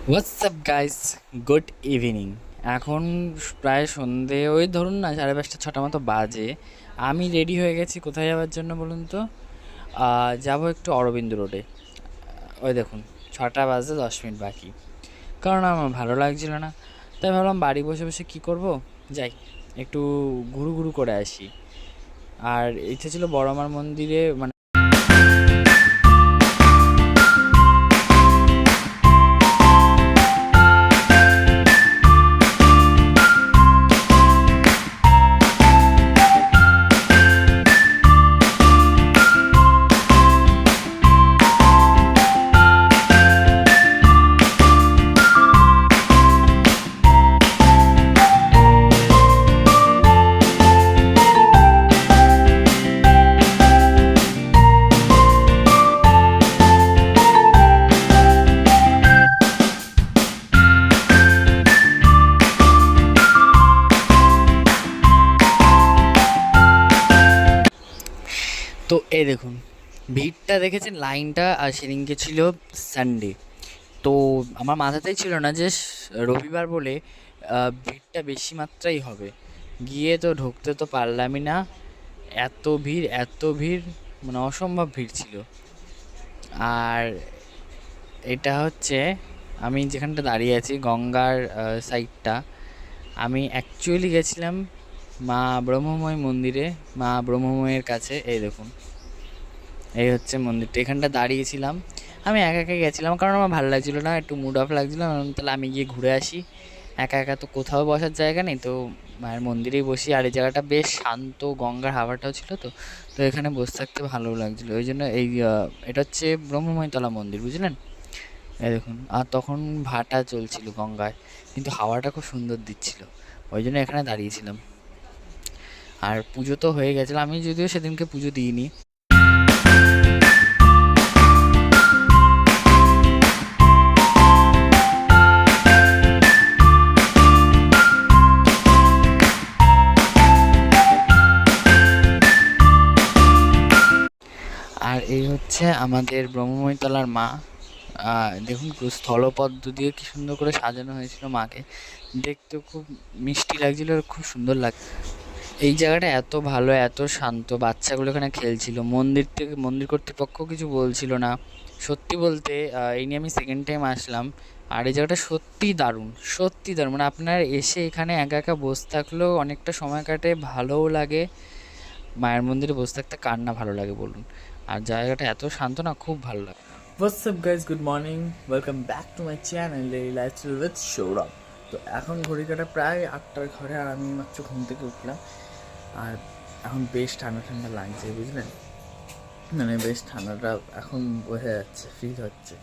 WhatsApp guys, good evening. এখন প্রায় সন্ধে, ওই ধরুন না 5:30 6টা মতো বাজে। আমি রেডি হয়ে গেছি কোথায় যাওয়ার জন্য বলুন তো। যাব একটু অরবিন্দ রোডে। ওই দেখুন, 6টা বাজতে 10 মিনিট বাকি। কারণ আমার ভালো লাগছিল না, তাই ভাবলাম বাড়ি বসে বসে কী করব, যাই একটু ঘুরু ঘুরু করে আসি। আর ইচ্ছে ছিল বড়মার মন্দিরে, মানে তো এই দেখুন ভিড়টা দেখেছেন, লাইনটা। আর সেদিনকে ছিল সানডে, তো আমার মাথাতেই ছিল না যে রবিবার বলে ভিড়টা বেশি মাত্রাই হবে। গিয়ে তো ঢুকতে তো পারলামই না, এত ভিড় এত ভিড়, মানে অসম্ভব ভিড় ছিল। আর এটা হচ্ছে আমি যেখানটা দাঁড়িয়ে আছি, গঙ্গার সাইডটা। আমি অ্যাকচুয়ালি গেছিলাম মা ব্রহ্মময় মন্দিরে, মা ব্রহ্মময়ের কাছে। এই দেখুন, এই হচ্ছে মন্দিরটা, এখানটা দাঁড়িয়েছিলাম। আমি একা একা গেছিলাম কারণ আমার ভালো লাগছিলো না, একটু মুড অফ লাগছিলো। আমি বললাম, তাহলে আমি গিয়ে ঘুরে আসি। একা একা তো কোথাও বসার জায়গা নেই, তো মায়ের মন্দিরেই বসি। আর এই জায়গাটা বেশ শান্ত, গঙ্গার হাওয়াটাও ছিল, তো তো এখানে বসে থাকতে ভালোও লাগছিলো। ওই জন্য এটা হচ্ছে ব্রহ্মময়তলা মন্দির, বুঝলেন? এই দেখুন, আর তখন ভাটা চলছিল গঙ্গায়, কিন্তু হাওয়াটা খুব সুন্দর দিচ্ছিল, ওই জন্য এখানে দাঁড়িয়েছিলাম। আর পুজো তো হয়ে গেছিলো, আমি যদিও সেদিনকে পুজো দিইনি। আর এই হচ্ছে আমাদের ব্রহ্মময়তলার মা। দেখুন পুরো স্থলপদ্ম দিয়ে কি সুন্দর করে সাজানো হয়েছিল মাকে, দেখতে খুব মিষ্টি লাগছিল আর খুব সুন্দর লাগ। এই জায়গাটা এত ভালো, এত শান্ত, বাচ্চাগুলো এখানে খেলছিল। মন্দির কর্তৃপক্ষ কিছু বলছিল না। সত্যি বলতে এই নিয়ে আমি সেকেন্ড টাইম আসলাম। আর এই জায়গাটা সত্যিই দারুণ, সত্যি দারুণ। মানে আপনার এসে এখানে একা একা বসে থাকলেও অনেকটা সময় কাটে, ভালোও লাগে। মায়ের মন্দিরে বসে থাকতে কার না ভালো লাগে বলুন? আর জায়গাটা এত শান্ত না, খুব ভালো লাগে। What's up guys, good morning, welcome back to my channel Daily Lifestyle with Saurabh। তো এখন ঘড়ি কাটা প্রায় 8টার ঘরে, আর আমি মাত্র ঘুম থেকে উঠলাম। আর এখন বেশ ঠান্ডা ঠান্ডা লাগছে, বুঝলেন? মানে বেশ ঠান্ডাটা এখন বোঝা যাচ্ছে, ফিল হচ্ছে।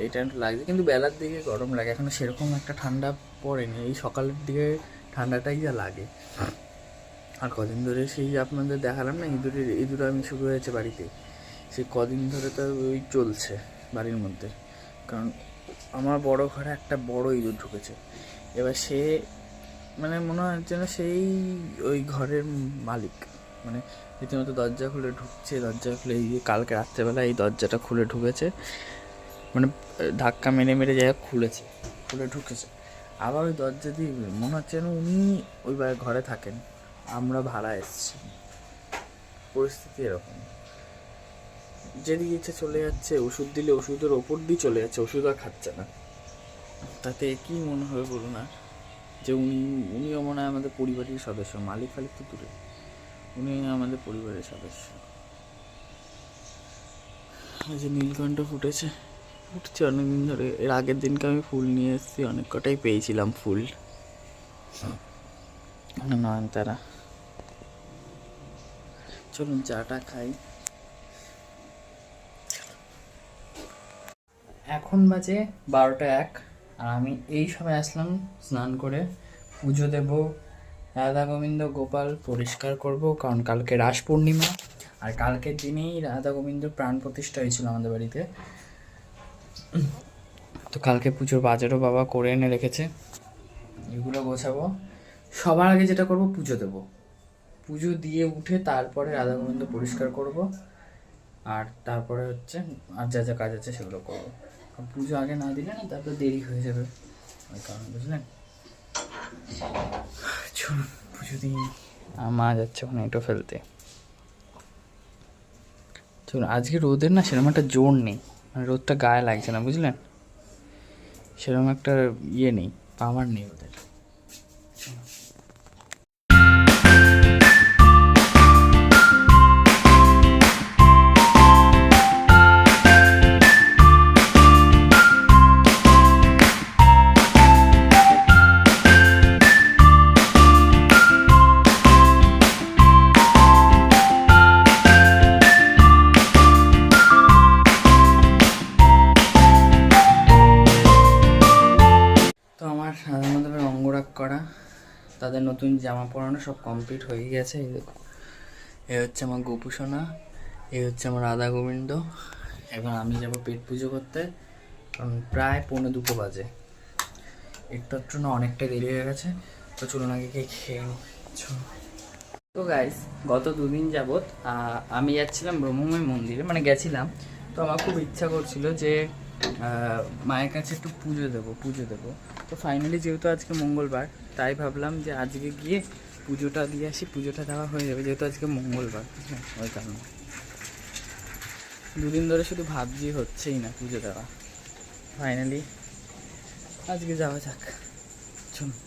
এই টাইমটা লাগছে, কিন্তু বেলার দিকে গরম লাগে। এখনো সেরকম একটা ঠান্ডা পড়েনি, এই সকালের দিকে ঠান্ডাটাই যা লাগে। আর কদিন ধরে সেই আপনাদের দেখালাম না, ইঁদুর আমি শুরু হয়েছে বাড়িতে। সে কদিন ধরে তো ওই চলছে বাড়ির মধ্যে। কারণ আমার বড় ঘরে একটা বড় ইঁদুর ঢুকেছে। এবার সে মানে মনে হয় যেন সেই ওই ঘরের মালিক, মানে রীতিমতো দরজা খুলে ঢুকছে, দরজা খুলে এই কালকে রাত্রেবেলা এই দরজাটা খুলে ঢুকেছে, মানে ধাক্কা মেরে মেরে যাই হোক খুলে ঢুকেছে। আবার ওই দরজা দিয়ে মনে হচ্ছে যেন উনি ওই ঘরে থাকেন, আমরা ভাড়া এসেছি। পরিস্থিতি এরকম, যেদিকে ইচ্ছে চলে যাচ্ছে। ওষুধ দিলে ওষুধের ওপর দিয়ে চলে যাচ্ছে, ওষুধ আর খাচ্ছে না। তাতে কি মনে হবে বলুন? আর যে উনিও মনে হয় আমাদের পরিবারের সদস্য, মালিক ফালিক তো দূরে, উনি আমাদের পরিবারের সদস্য। এই যে নীলকণ্ঠ ফুটছে অনেকদিন ধরে। এর আগের দিনকে আমি ফুল নিয়ে এসেছি, অনেক কটাই পেয়েছিলাম ফুল। নয়নতারা। চলুন চাটা খাই। এখন বাজে 12টা 1, আর আমি এই সময় আসলাম স্নান করে পুজো দেব, রাধা গোবিন্দ গোপাল পরিষ্কার করব, কারণ কালকে রাস পূর্ণিমা। আর কালকের দিনেই রাধা গোবিন্দ প্রাণ প্রতিষ্ঠা হয়েছিল আমাদের বাড়িতে। তো কালকে পুজোর বাজারও বাবা করে এনে রেখেছে, এগুলো গোছাবো। সবার আগে যেটা করব, পুজো দেব। পুজো দিয়ে উঠে তারপরে রাধা গোবিন্দ পরিষ্কার করব, আর তারপরে হচ্ছে আর যা যা কাজ আছে সেগুলো করবো। পুজো আগে না দিলে না তারপর দেরি হয়ে যাবে, ওই কারণে, বুঝলেন? চলুন পুজো দিই। মা যাচ্ছে ওখানে এঁটো ফেলতে। চলুন, আজকে রোদের না সেরকম একটা জোর নেই, মানে রোদটা গায়ে লাগছে না, বুঝলেন? সেরকম একটা ইয়ে নেই, পাওয়ার নেই ওদের। তো আমার রাধা মাধবের অঙ্গরাগ করা, তাদের নতুন জামা পরানো সব কমপ্লিট হয়ে গেছে। এই দেখো, এ হচ্ছে আমার গোপুসোনা, এই হচ্ছে আমার রাধা গোবিন্দ। এবার আমি যাব পেট পুজো করতে, কারণ প্রায় 1:45 বাজে। একটু না অনেকটা দেরি হয়ে গেছে, তো চলুন আগে খেয়ে নিই। তো গাইস, গত 2 দিন যাবৎ আমি যাচ্ছিলাম ব্রহ্মময় মন্দিরে, মানে গেছিলাম। তো আমার খুব ইচ্ছা করছিল যে মায়ের কাছে একটু পুজো দেবো। তো ফাইনালি যেহেতু আজকে মঙ্গলবার, তাই ভাবলাম যে আজকে গিয়ে পুজোটা দিয়ে আসি, পুজোটা দেওয়া হয়ে যাবে, যেহেতু আজকে মঙ্গলবার, বুঝলেন? ওই কারণে 2 দিন ধরে শুধু ভাবছি, হচ্ছেই না পুজো দেওয়া। ফাইনালি আজকে যাওয়া যাক, চলুন।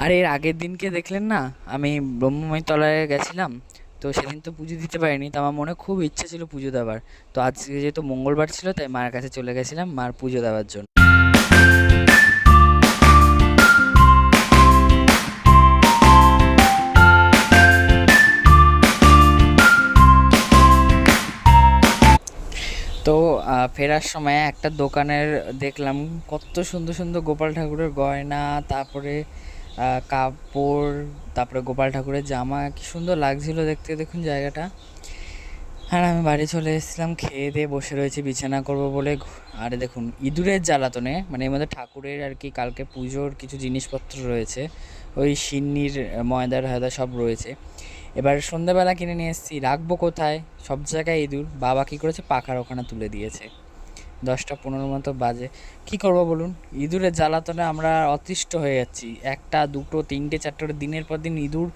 আর এর আগের দিনকে দেখলেন না, আমি ব্রহ্মময় তলায় গেছিলাম, তো সেদিন তো পুজো দিতে পারিনি। তো আমার মনে খুব ইচ্ছে ছিল পুজো দেওয়ার। তো আজকে যেহেতু মঙ্গলবার ছিল, তাই মার কাছে চলে গেছিলাম মার পুজো দেওয়ার জন্য। তো ফেরার সময় একটা দোকানের দেখলাম কত সুন্দর সুন্দর গোপাল ঠাকুরের গয়না, তারপরে কাপড়, তারপরে গোপাল ঠাকুরের জামা, কি সুন্দর লাগছিল দেখতে। দেখুন জায়গাটা। আর আমি বাড়ি চলে এসেছিলাম, খেয়ে দিয়ে বসে রয়েছি বিছানা করব বলে। আরে দেখুন, ইঁদুরের জ্বালাতনে, মানে এর মধ্যে ঠাকুরের আর কি কালকে পুজোর কিছু জিনিসপত্র রয়েছে, ওই সিন্নির ময়দার হায়দা সব রয়েছে। এবার সন্ধ্যাবেলা কিনে নিয়ে এসেছি, রাখবো কোথায়? সব জায়গায় ইঁদুর। বাবা কী করেছে, পাখার ওখানে তুলে দিয়েছে। 10টা 15 মতো বাজে। কি করব বলুন, ইঁদুরের জ্বালাতনে আমরা অতিষ্ঠ হয়ে যাচ্ছি। 1টা 2টো 3টে 4টে দিনের পর দিন ইঁদুর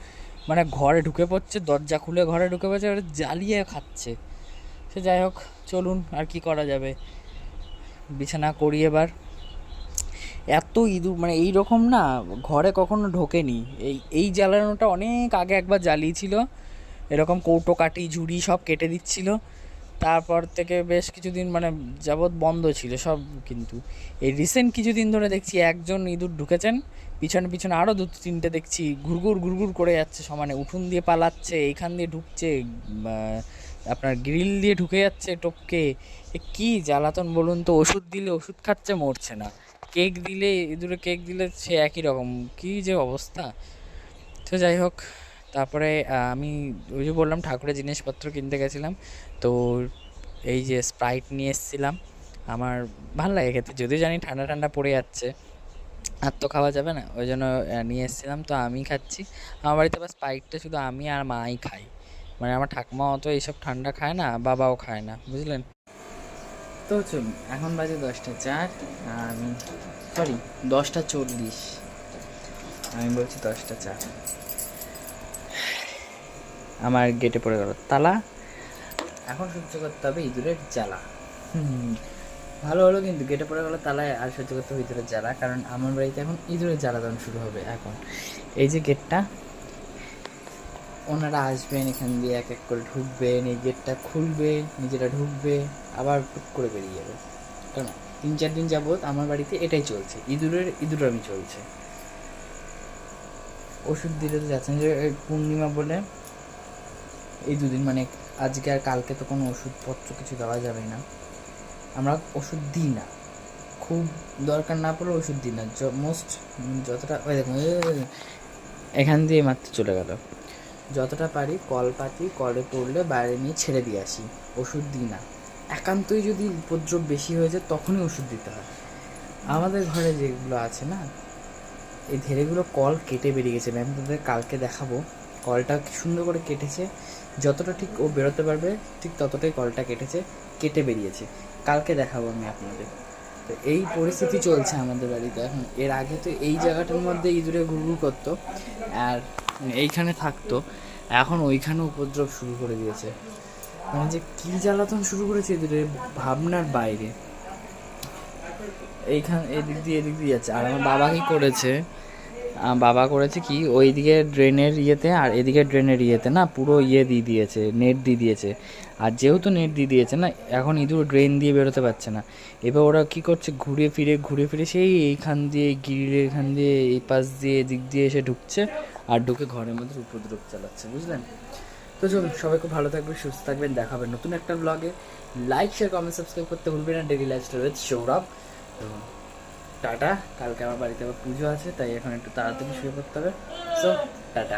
মানে ঘরে ঢুকে পড়ছে, দরজা খুলে ঘরে ঢুকে পড়ছে, ওরা জ্বালিয়ে খাচ্ছে। সে যাই হোক, চলুন, আর কি করা যাবে, বিছানা করি এবার। এত ইঁদুর, মানে এই রকম না ঘরে কখনো ঢোকেনি। এই জ্বালানোটা অনেক আগে একবার জ্বালিয়েছিল, এরকম কৌটো কাঠি ঝুড়ি সব কেটে দিচ্ছিল। তারপর থেকে বেশ কিছুদিন মানে যাবৎ বন্ধ ছিল সব। কিন্তু এই রিসেন্ট কিছুদিন ধরে দেখছি একজন ইঁদুর ঢুকেছেন, পিছনে পিছনে আরও 2-3টে দেখছি ঘুরঘুর ঘুরঘুর করে যাচ্ছে, সমানে উঠোন দিয়ে পালাচ্ছে, এইখান দিয়ে ঢুকছে, আপনার গ্রিল দিয়ে ঢুকে যাচ্ছে টপকে। কি জ্বালাতন বলুন তো! ওষুধ দিলে ওষুধ খাচ্ছে, মরছে না। কেক দিলে, ইঁদুরে কেক দিলে সে একই রকম, কী যে অবস্থা। তো যাই হোক, তারপরে আমি ওই যে বললাম ঠাকুরের জিনিসপত্র কিনতে গেছিলাম। তো এই যে স্প্রাইট নিয়ে এসেছিলাম, আমার ভালো লাগে খেতে, যদিও জানি ঠান্ডা ঠান্ডা পড়ে যাচ্ছে, আর তো খাওয়া যাবে না, ওই জন্য নিয়ে এসেছিলাম। তো আমি খাচ্ছি। আমার বাড়িতে আবার স্প্রাইটটা শুধু আমি আর মাই খাই, মানে আমার ঠাকুমা অত এইসব ঠান্ডা খায় না, বাবাও খায় না, বুঝলেন? তো চলুন, এখন বাজে 10টা 4, আমি সরি 10টা 40, আমি বলছি 10টা 4। আমার গেটে পড়ে গেল তালা, এখন সহ্য করতে হবে ইঁদুরের জ্বালা। ভালো হলো, কিন্তু গেটে পড়ে গেলো তালায়, আর সহ্য করতে হবে ইঁদুরের জ্বালা, কারণ আমার বাড়িতে এখন ইঁদুরের জ্বালাতন শুরু হবে। এখন এই যে গেটটা, ওনারা আসবেন, এখান দিয়ে এক এক করে ঢুকবেন, এই গেটটা খুলবে, নিজেরা ঢুকবে, আবার টুক করে বেরিয়ে যাবে। কেন 3-4 দিন যাবৎ আমার বাড়িতে এটাই চলছে, ইঁদুরামি চলছে। ওষুধ দিলে তো যাচ্ছেন যে পূর্ণিমা বলে এই 2 দিন, মানে আজকে আর কালকে তো কোনো ওষুধপত্র কিছু দেওয়া যাবে না, আমরা ওষুধ দিই না, খুব দরকার না পড়লে ওষুধ দিই না। যতটা, ওই দেখুন এখান দিয়ে মাত্র চলে গেল, যতটা পারি কল পাতি, কলে পড়লে বাইরে নিয়ে ছেড়ে দিয়ে আসি, ওষুধ দিই না। একান্তই যদি উপদ্রব বেশি হয়ে যায় তখনই ওষুধ দিতে হয়। আমাদের ঘরে যেগুলো আছে না, এই ধেড়েগুলো কল কেটে বেরিয়ে গেছে। আমি আপনাদের কালকে দেখাবো কলটা কি সুন্দর করে কেটেছে, যতটা ঠিক ও বেরোতে পারবে ঠিক ততটাই কলটা কেটে বেরিয়েছে। কালকে দেখাবো আমি আপনাদের। তো এই পরিস্থিতি চলছে আমাদের বাড়িতে এখন। এর আগে তো এই জায়গাটার মধ্যে ইঁদুরে ঘুরঘুর করতো আর এইখানে থাকতো, এখন ওইখানে উপদ্রব শুরু করে দিয়েছে। মানে যে কী জ্বালাতন শুরু করেছে ইঁদুরে ভাবনার বাইরে। এইখান এদিক দিয়ে যাচ্ছে। আর আমার বাবা কি করেছে, বাবা করেছে কি ওইদিকে ড্রেনের ইয়েতে আর এদিকে ড্রেনের ইয়েতে না পুরো ইয়ে দিয়ে দিয়েছে, নেট দিয়ে দিয়েছে। আর যেহেতু নেট দিয়ে দিয়েছে না, এখন ইঁদুর ড্রেন দিয়ে বেরোতে পারছে না। এবার ওরা কি করছে, ঘুরে ফিরে সেই এইখান দিয়ে গ্রিলের এখান দিয়ে এই পাশ দিয়ে এদিক দিয়ে এসে ঢুকছে আর ঢুকে ঘরের মধ্যে উপদ্রব চালাচ্ছে, বুঝলেন? তো চলুন, সবাই খুব ভালো থাকবেন, সুস্থ থাকবেন, দেখা হবে নতুন একটা ব্লগে। লাইক শেয়ার কমেন্ট সাবস্ক্রাইব করতে ভুলবেন না। Daily lifestyle with Sourav. তো টাটা। কালকে আমার বাড়িতে আবার পুজো আছে, তাই এখন একটু তাড়াতাড়ি শুয়ে পড়তে হবে। So tata.